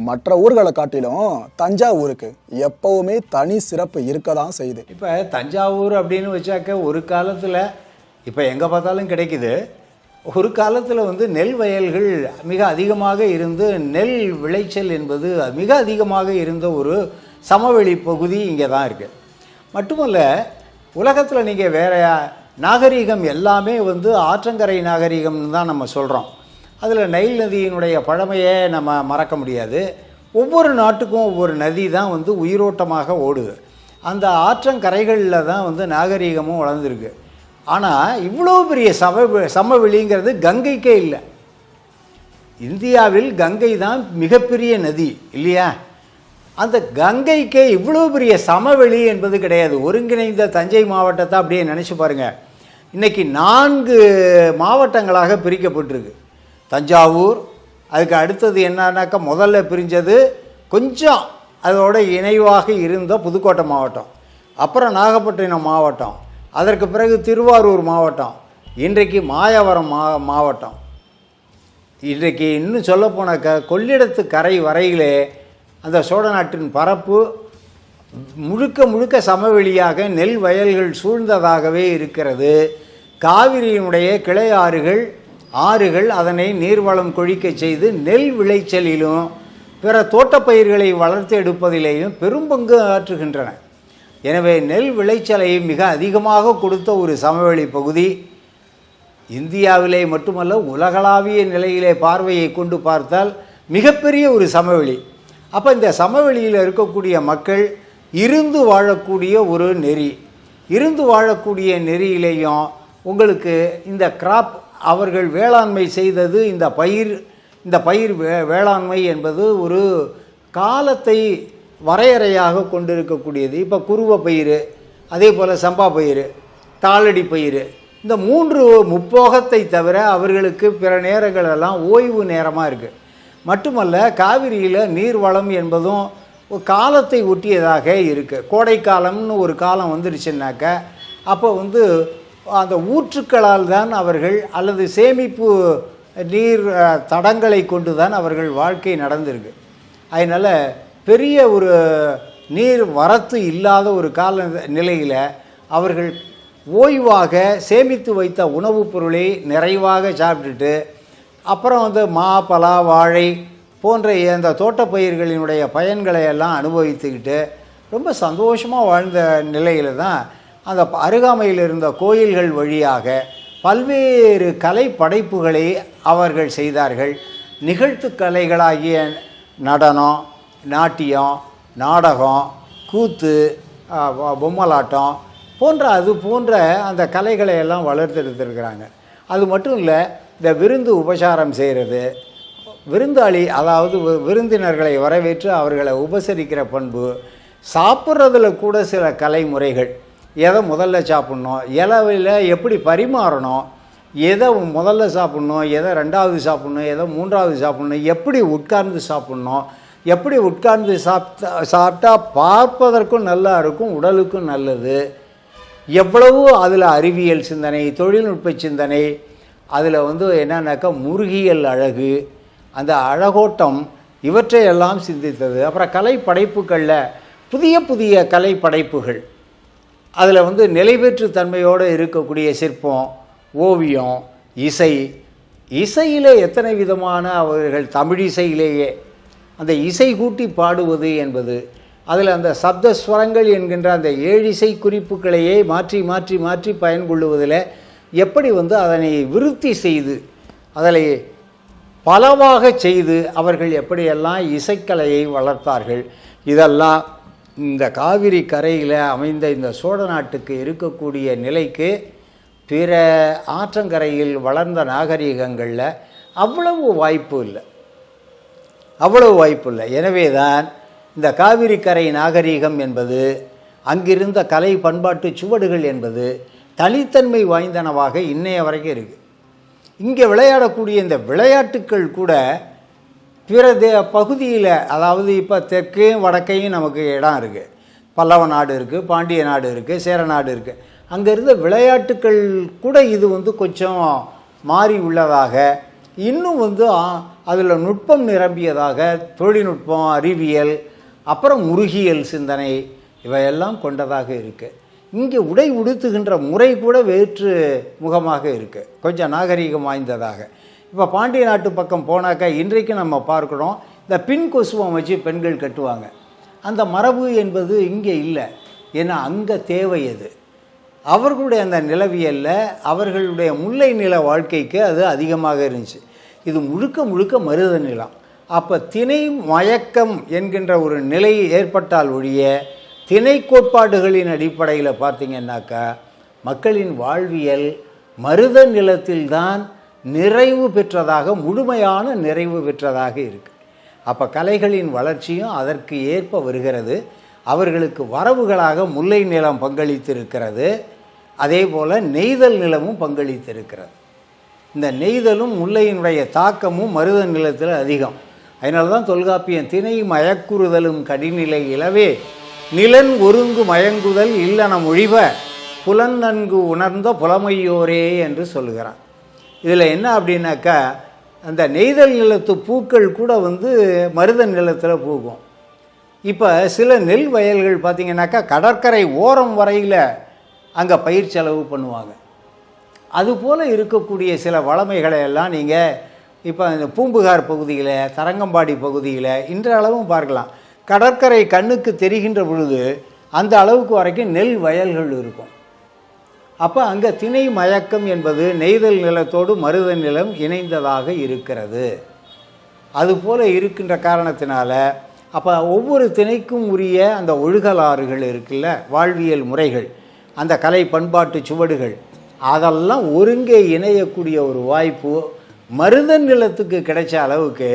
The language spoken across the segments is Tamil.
மற்ற ஊர்களை காட்டிலும் தஞ்சாவூருக்கு எப்பவுமே தனி சிறப்பு இருக்க தான் செய்யுது. இப்போ தஞ்சாவூர் அப்படின்னு வச்சாக்க ஒரு காலத்தில் இப்போ எங்கே பார்த்தாலும் கிடைக்குது. ஒரு காலத்தில் வந்து நெல் வயல்கள் மிக அதிகமாக இருந்து நெல் விளைச்சல் என்பது மிக அதிகமாக இருந்த ஒரு சமவெளி பகுதி இங்கே தான் இருக்குது. மட்டுமல்ல, உலகத்தில் நீங்கள் வேறு நாகரீகம் எல்லாமே வந்து ஆற்றங்கரை நாகரீகம்னு தான் நம்ம சொல்கிறோம். அதில் நைல் நதியினுடைய பழமையை நம்ம மறக்க முடியாது. ஒவ்வொரு நாட்டுக்கும் ஒவ்வொரு நதி தான் வந்து உயிரோட்டமாக ஓடுது. அந்த ஆற்றங்கரைகளில் தான் வந்து நாகரீகமும் வளர்ந்துருக்கு. ஆனால் இவ்வளோ பெரிய சமவெளிங்கிறது கங்கைக்கே இல்லை. இந்தியாவில் கங்கை தான் மிகப்பெரிய நதி இல்லையா? அந்த கங்கைக்கே இவ்வளோ பெரிய சமவெளி என்பது கிடையாது. ஒருங்கிணைந்த தஞ்சை மாவட்டத்தை அப்படியே நினச்சி பாருங்கள். இன்றைக்கி 4 மாவட்டங்களாக பிரிக்கப்பட்டிருக்கு. தஞ்சாவூர், அதுக்கு அடுத்தது என்னன்னாக்கா முதல்ல பிரிஞ்சது கொஞ்சம் அதோட இணைவாக இருந்த புதுக்கோட்டை மாவட்டம், அப்புறம் நாகப்பட்டினம் மாவட்டம், அதற்கு பிறகு திருவாரூர் மாவட்டம், இன்றைக்கு மாயவரம் மாவட்டம். இன்றைக்கு இன்னும் சொல்லப்போனாக்க கொள்ளிடத்து கரை வரையிலே அந்த சோழ நாட்டின் பரப்பு முழுக்க முழுக்க சமவெளியாக நெல் வயல்கள் சூழ்ந்ததாகவே இருக்கிறது. காவிரியினுடைய கிளை ஆறுகள் அதனை நீர்வளம் கொழிக்க செய்து நெல் விளைச்சலிலும் பிற தோட்டப்பயிர்களை வளர்த்து எடுப்பதிலேயும் பெரும்பங்கு ஆற்றுகின்றன. எனவே நெல் விளைச்சலை மிக அதிகமாக கொடுத்த ஒரு சமவெளி பகுதி. இந்தியாவிலே மட்டுமல்ல, உலகளாவிய நிலையிலே பார்வையை கொண்டு பார்த்தால் மிகப்பெரிய ஒரு சமவெளி. அப்போ இந்த சமவெளியில் இருக்கக்கூடிய மக்கள் இருந்து வாழக்கூடிய ஒரு நெறி, இருந்து வாழக்கூடிய நெறியிலேயும் உங்களுக்கு இந்த கிராப் அவர்கள் வேளாண்மை செய்தது, இந்த பயிர் வேளாண்மை என்பது ஒரு காலத்தை வரையறையாக கொண்டிருக்கக்கூடியது. இப்போ குருவ பயிர், அதே போல் சம்பா பயிர், தாளடி பயிர், இந்த 3 முப்போகத்தை தவிர அவர்களுக்கு பிற நேரங்களெல்லாம் ஓய்வு நேரமாக இருக்குது. மட்டுமல்ல, காவிரியில் நீர்வளம் என்பதும் காலத்தை ஒட்டியதாக இருக்குது. கோடைக்காலம்னு ஒரு காலம் வந்துருச்சுன்னாக்க அப்போ வந்து அந்த ஊற்றுக்களால் தான் அவர்கள் அல்லது சேமிப்பு நீர் தடங்களை கொண்டு தான் அவர்கள் வாழ்க்கை நடந்திருக்கு. அதனால் பெரிய ஒரு நீர் வரத்து இல்லாத ஒரு கால நிலையில் அவர்கள் ஓய்வாக சேமித்து வைத்த உணவுப் பொருளை நிறைவாக சாப்பிட்டுட்டு அப்புறம் வந்து மா, பலா, வாழை போன்ற அந்த தோட்டப்பயிர்களினுடைய பயன்களை எல்லாம் அனுபவித்துக்கிட்டு ரொம்ப சந்தோஷமாக வாழ்ந்த நிலையில் தான் அந்த அருகாமையில் இருந்த கோயில்கள் வழியாக பல்வேறு கலை படைப்புகளை அவர்கள் செய்தார்கள். நிகழ்த்து கலைகளாகிய நடனம், நாட்டியம், நாடகம், கூத்து, பொம்மலாட்டம் போன்ற அந்த கலைகளை எல்லாம் வளர்த்தெடுத்திருக்கிறாங்க. அது மட்டும் இல்லை, இந்த விருந்து உபசாரம் செய்கிறது, விருந்தாளி அதாவது விருந்தினர்களை வரவேற்று அவர்களை உபசரிக்கிற பண்பு, சாப்பிட்றதுல கூட சில கலைமுறைகள், எதை முதல்ல சாப்பிட்ணும், இலையில் எப்படி பரிமாறணும், எதை முதல்ல சாப்பிட்ணும், எதை 2வது சாப்பிட்ணும், எதை 3வது சாப்பிட்ணும், எப்படி உட்கார்ந்து சாப்பிட்ணும், எப்படி உட்கார்ந்து சாப்பிட்டா பார்ப்பதற்கும் நல்லா இருக்கும், உடலுக்கும் நல்லது, எவ்வளவு அதில் அறிவியல் சிந்தனை, தொழில்நுட்ப சிந்தனை, அதில் வந்து என்னன்னாக்கா முருகியல் அழகு, அந்த அழகோட்டம், இவற்றையெல்லாம் சிந்தித்தது. அப்புறம் கலை படைப்புகளில் புதிய கலை படைப்புகள், அதில் வந்து நிலைபெற்று தன்மையோடு இருக்கக்கூடிய சிற்பம், ஓவியம், இசையிலே எத்தனை விதமான அவர்கள் தமிழ் இசையிலேயே அந்த இசை கூட்டி பாடுவது என்பது, அதில் அந்த சப்தஸ்வரங்கள் என்கின்ற அந்த 7 இசை குறிப்புகளையே மாற்றி மாற்றி மாற்றி பயன்கொள்ளுவதில் எப்படி வந்து அதனை விருத்தி செய்து அதனை பலவாக செய்து அவர்கள் எப்படியெல்லாம் இசைக்கலையை வளர்த்தார்கள். இதெல்லாம் இந்த காவிரி கரையில் அமைந்த இந்த சோழ நாட்டுக்கு இருக்கக்கூடிய நிலைக்கு பிற ஆற்றங்கரையில் வளர்ந்த நாகரிகங்களில் அவ்வளவு வாய்ப்பு இல்லை. எனவே தான் இந்த காவிரி கரை நாகரிகம் என்பது, அங்கிருந்த கலை பண்பாட்டு சுவடுகள் என்பது தனித்தன்மை வாய்ந்தனவாக இன்னைய வரைக்கும் இருக்குது. இங்கே விளையாடக்கூடிய இந்த விளையாட்டுக்கள் கூட பிற பகுதியில், அதாவது இப்போ தெற்கையும் வடக்கையும் நமக்கு இடம் இருக்குது, பல்லவ நாடு இருக்குது, பாண்டிய நாடு இருக்குது, சேர நாடு இருக்குது. அங்கே இருந்த விளையாட்டுக்கள் கூட இது வந்து கொஞ்சம் மாறி உள்ளதாக, இன்னும் வந்து அதில் நுட்பம் நிரம்பியதாக தொழில்நுட்பம், அறிவியல், அப்புறம் உருகியல் சிந்தனை இவையெல்லாம் கொண்டதாக இருக்குது. இங்கே உடை உடுத்துகின்ற முறை கூட வேற்று முகமாக இருக்குது, கொஞ்சம் நாகரீகம் வாய்ந்ததாக. இப்போ பாண்டிய நாட்டு பக்கம் போனாக்கா இன்றைக்கு நம்ம பார்க்குறோம், இந்த பின் கொசுவம் வச்சு பெண்கள் கட்டுவாங்க. அந்த மரபு என்பது இங்கே இல்லை. ஏன்னா அங்கே தேவை அது. அவர்களுடைய அந்த நிலவியலில், அவர்களுடைய முல்லை நில வாழ்க்கைக்கு அது அதிகமாக இருந்துச்சு. இது முழுக்க முழுக்க மருத நிலம். அப்போ திணை மயக்கம் என்கின்ற ஒரு நிலை ஏற்பட்டால் ஒழிய, திணை கோட்பாடுகளின் அடிப்படையில் பார்த்திங்கன்னாக்கா மக்களின் வாழ்வியல் மருத நிலத்தில்தான் நிறைவு பெற்றதாக, முழுமையான நிறைவு பெற்றதாக இருக்குது. அப்போ கலைகளின் வளர்ச்சியும் அதற்கு ஏற்ப வருகிறது. அவர்களுக்கு வரவுகளாக முல்லை நிலம் பங்களித்திருக்கிறது. அதே போல் நெய்தல் நிலமும் பங்களித்திருக்கிறது. இந்த நெய்தலும் முல்லையினுடைய தாக்கமும் மருத நிலத்தில் அதிகம். அதனால தான் தொல்காப்பியம் திணை மயக்குறுதலும் கடிநிலை இலவே நிலன் ஒருங்கு மயங்குதல் இல்லன மொழிவ புலன் நன்கு உணர்ந்த புலமையோரே என்று சொல்லுகிறான். இதில் என்ன அப்படின்னாக்கா, அந்த நெய்தல் நிலத்து பூக்கள் கூட மருத நிலத்தில் பூக்கும். இப்போ சில நெல் வயல்கள் பார்த்திங்கனாக்கா கடற்கரை ஓரம் வரையில் அங்கே பயிர் செலவு பண்ணுவாங்க. அதுபோல் இருக்கக்கூடிய சில வளமைகளை எல்லாம் நீங்கள் இப்போ இந்த பூம்புகார் பகுதியில், தரங்கம்பாடி பகுதியில் இன்றளவும் பார்க்கலாம். கடற்கரை கண்ணுக்கு தெரிகின்ற பொழுது அந்த அளவுக்கு வரைக்கும் நெல் வயல்கள் இருக்கும். அப்போ அங்கே திணை மயக்கம் என்பது நெய்தல் நிலத்தோடு மருத நிலம் இணைந்ததாக இருக்கிறது. அதுபோல் இருக்கின்ற காரணத்தினால அப்போ ஒவ்வொரு திணைக்கும் உரிய அந்த ஒழுகலாறுகள் இருக்குல்ல, வாழ்வியல் முறைகள், அந்த கலை பண்பாட்டு சுவடுகள், அதெல்லாம் ஒருங்கே இணையக்கூடிய ஒரு வாய்ப்பு மருத நிலத்துக்கு கிடைச்ச அளவுக்கு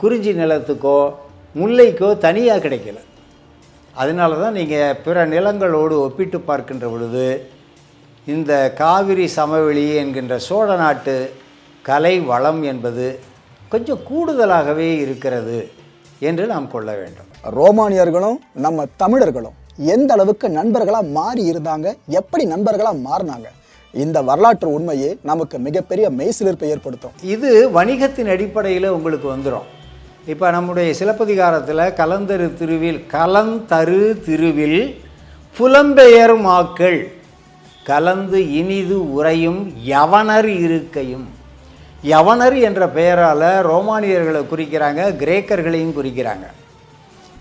குறிஞ்சி நிலத்துக்கோ முல்லைக்கோ தனியாக கிடைக்கல. அதனால தான் நீங்கள் பிற நிலங்களோடு ஒப்பிட்டு பார்க்கின்ற பொழுது இந்த காவிரி சமவெளி என்கின்ற சோழ நாட்டு கலை வளம் என்பது கொஞ்சம் கூடுதலாகவே இருக்கிறது என்று நாம் கொள்ள வேண்டும். ரோமானியர்களும் நம்ம தமிழர்களும் எந்த அளவுக்கு நண்பர்களாக மாறி இருந்தாங்க, எப்படி நண்பர்களாக மாறினாங்க, இந்த வரலாற்று உண்மையே நமக்கு மிகப்பெரிய மெய்சிலிர்ப்பை ஏற்படுத்தும். இது வணிகத்தின் அடிப்படையில் உங்களுக்கு வந்துடும். இப்போ நம்முடைய சிலப்பதிகாரத்தில் கலந்தரு திருவில் புலம்பெயர் மாக்கள் கலந்து இனிது உரையும் யவனர் இருக்கையும். யவனர் என்ற பெயரால் ரோமானியர்களை குறிக்கிறாங்க, கிரேக்கர்களையும் குறிக்கிறாங்க.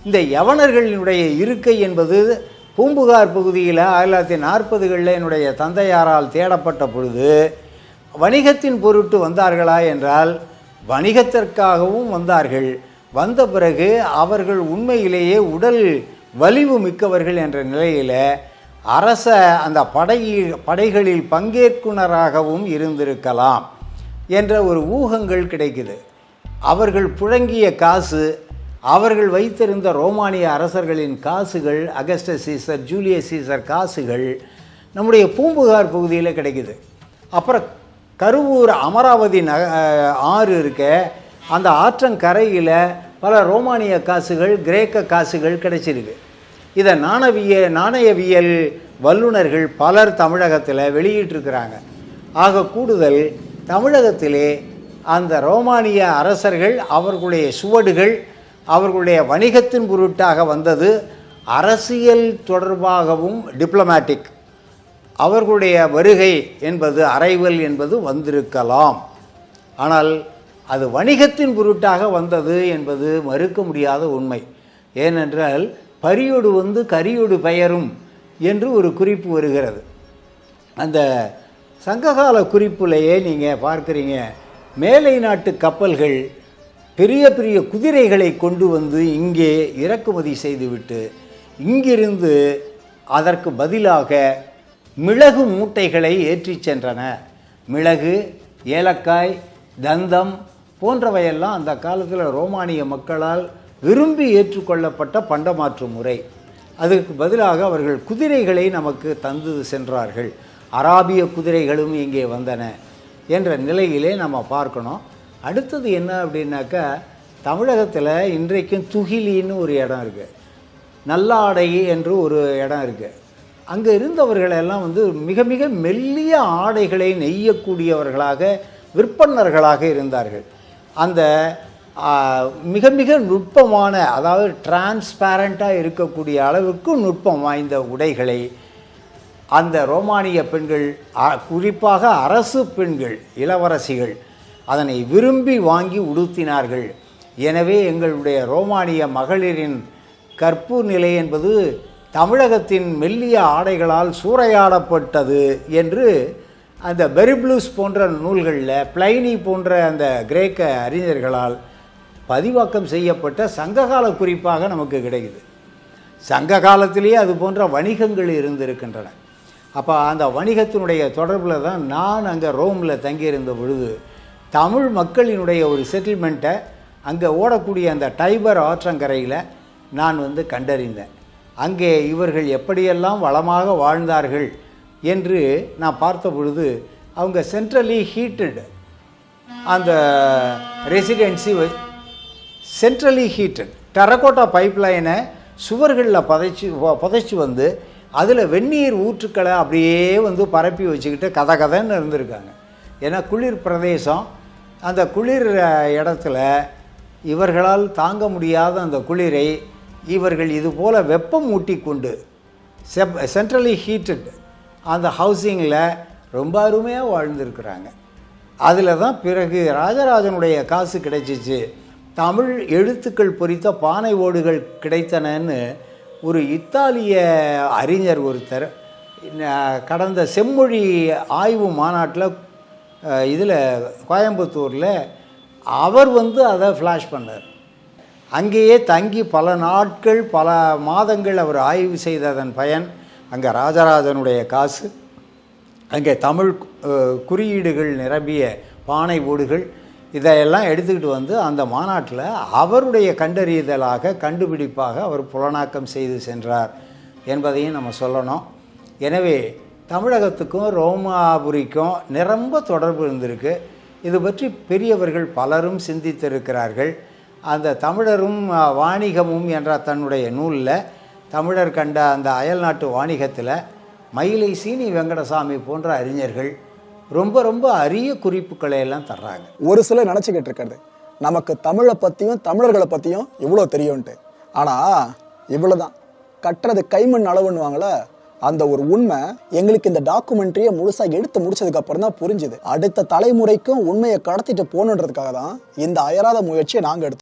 இந்த யவனர்களினுடைய இருக்கை என்பது பூம்புகார் பகுதியில் 1940களில் என்னுடைய தந்தையாரால் தேடப்பட்ட பொழுது வணிகத்தின் பொருட்டு வந்தார்களா என்றால் வணிகத்திற்காகவும் வந்தார்கள். வந்த பிறகு அவர்கள் உண்மையிலேயே உடல் வலிவு மிக்கவர்கள் என்ற நிலையில் அரச அந்த படைகளில் பங்கேற்குனராகவும் இருந்திருக்கலாம் என்ற ஒரு ஊகங்கள் கிடைக்குது. அவர்கள் புழங்கிய காசு, அவர்கள் வைத்திருந்த ரோமானிய அரசர்களின் காசுகள், அகஸ்டஸ் சீசர், ஜூலியஸ் சீசர் காசுகள் நம்முடைய பூம்புகார் பகுதியில் கிடைக்குது. அப்புறம் கருவூர் அமராவதி ஆறு இருக்க, அந்த ஆற்றங்கரையில் பல ரோமானிய காசுகள், கிரேக்க காசுகள் கிடைச்சிருக்கு. இதை நாணயவியல் வல்லுநர்கள் பலர் தமிழகத்தில் வெளியிட்டிருக்கிறாங்க. ஆக கூடுதல் தமிழகத்திலே அந்த ரோமானிய அரசர்கள் அவர்களுடைய சுவடுகள் அவர்களுடைய வணிகத்தின் பொருட்டாக வந்தது. அரசியல் தொடர்பாகவும் டிப்ளமேட்டிக் அவர்களுடைய வருகை என்பது, அரைவல் என்பது வந்திருக்கலாம். ஆனால் அது வணிகத்தின் பொருட்டாக வந்தது என்பது மறுக்க முடியாத உண்மை. ஏனென்றால் பரியோடு கரியோடு பெயரும் என்று ஒரு குறிப்பு வருகிறது. அந்த சங்ககால குறிப்பிலேயே நீங்கள் பார்க்குறீங்க, மேலை நாட்டு கப்பல்கள் பெரிய பெரிய குதிரைகளை கொண்டு இங்கே இறக்குமதி செய்துவிட்டு இங்கிருந்து அதற்கு பதிலாக மிளகு மூட்டைகளை ஏற்றி சென்றன. மிளகு, ஏலக்காய், தந்தம் போன்றவையெல்லாம் அந்த காலத்தில் ரோமானிய மக்களால் விரும்பி ஏற்றுக்கொள்ளப்பட்ட பண்டமாற்று முறை. அதற்கு பதிலாக அவர்கள் குதிரைகளை நமக்கு தந்து சென்றார்கள். அராபிய குதிரைகளும் இங்கே வந்தன என்ற நிலையிலே நம்ம பார்க்கணும். அடுத்தது என்ன அப்படின்னாக்கா, தமிழகத்தில் இன்றைக்கும் துகிலின்னு ஒரு இடம் இருக்குது, நல்லாடை என்று ஒரு இடம் இருக்குது. அங்கே இருந்தவர்களெல்லாம் மிக மிக மெல்லிய ஆடைகளை நெய்யக்கூடியவர்களாக, விற்பனர்களாக இருந்தார்கள். அந்த மிக மிக நுட்பமான, அதாவது டிரான்ஸ்பேரண்ட்டாக இருக்கக்கூடிய அளவுக்கு நுட்பம் வாய்ந்த உடைகளை அந்த ரோமானிய பெண்கள், குறிப்பாக அரசு பெண்கள், இளவரசிகள் அதனை விரும்பி வாங்கி உடுத்தினார்கள். எனவே எங்களுடைய ரோமானிய மகளிரின் கற்பு நிலை என்பது தமிழகத்தின் மெல்லிய ஆடைகளால் சூறையாடப்பட்டது என்று அந்த பெரிப்ளூஸ் போன்ற நூல்களில், பிளைனி போன்ற அந்த கிரேக்க அறிஞர்களால் பதிவாக்கம் செய்யப்பட்ட சங்ககால குறிப்பாக நமக்கு கிடைக்குது. சங்க காலத்திலேயே அது போன்ற வணிகங்கள் இருந்திருக்கின்றன. அப்போ அந்த வணிகத்தினுடைய தொடர்பில் தான் நான் அங்கே ரோமில் தங்கியிருந்த பொழுது தமிழ் மக்களினுடைய ஒரு செட்டில்மெண்ட்டை அங்கே ஓடக்கூடிய அந்த டைபர் ஆற்றங்கரையில் நான் கண்டறிந்தேன். அங்கே இவர்கள் எப்படியெல்லாம் வளமாக வாழ்ந்தார்கள் என்று நான் பார்த்த பொழுது அவங்க சென்ட்ரலி ஹீட்டட் அந்த ரெசிடென்சி, சென்ட்ரலி ஹீட்டட் டெரகோட்டா பைப்லைனை சுவர்களில் புதைச்சி அதில் வெந்நீர் ஊற்றுக்களை அப்படியே பரப்பி வச்சுக்கிட்டு கதன்னு இருந்திருக்காங்க. ஏன்னா குளிர் பிரதேசம், அந்த குளிர் இடத்துல இவர்களால் தாங்க முடியாத அந்த குளிரை இவர்கள் இதுபோல் வெப்பம் ஊட்டி கொண்டு சென்ட்ரலி ஹீட்டட் அந்த ஹவுசிங்கில் ரொம்ப அருமையாக வாழ்ந்திருக்கிறாங்க. அதில் தான் பிறகு ராஜராஜனுடைய காசு கிடைச்சிச்சு, தமிழ் எழுத்துக்கள் பொறித்த பானை ஓடுகள் கிடைத்தனன்னு ஒரு இத்தாலிய அறிஞர் ஒருத்தர் கடந்த செம்மொழி ஆய்வு மாநாட்டில் இதில் கோயம்புத்தூரில் அவர் அதை ஃப்ளாஷ் பண்ணார். அங்கேயே தங்கி பல நாட்கள் பல மாதங்கள் அவர் ஆய்வு செய்ததன் பயன் அங்கே ராஜராஜனுடைய காசு, அங்கே தமிழ் குறியீடுகள் நிரம்பிய பானை ஓடுகள் இதையெல்லாம் எடுத்துக்கிட்டு அந்த மாநாட்டில் அவருடைய கண்டறிதலாக கண்டுபிடிப்பாக அவர் புலனாக்கம் செய்து சென்றார் என்பதையும் நம்ம சொல்லணும். எனவே தமிழகத்துக்கும் ரோமாபுரிக்கும் நிரம்ப தொடர்பு இருந்திருக்கு. இது பற்றி பெரியவர்கள் பலரும் சிந்தித்திருக்கிறார்கள். அந்த தமிழரும் வாணிகமும் என்ற தன்னுடைய நூலில் தமிழர் கண்ட அந்த அயல்நாட்டு வாணிகத்தில் மயிலை சீனி வெங்கடசாமி போன்ற அறிஞர்கள் ரொம்ப ரொம்ப அரிய குறிப்புகளை எல்லாம் தர்றாங்க. ஒரு சிலர் நினச்சிக்கிட்டு இருக்கிறது நமக்கு தமிழை பற்றியும் தமிழர்களை பற்றியும் இவ்வளோ தெரியும்ன்ட்டு. ஆனால் இவ்வளோதான், கட்டுறது கைமண் அளவுன்னுவாங்கள, அந்த ஒரு உண்மை எங்களுக்கு இந்த டாக்குமெண்ட்ரியை முழுசாக எடுத்து முடிச்சதுக்கு அப்புறம் தான் புரிஞ்சுது. அடுத்த தலைமுறைக்கும் உண்மையை கடத்திட்டு போகணுன்றதுக்காக தான் இந்த அயராத முயற்சியை நாங்கள் எடுத்தோம்.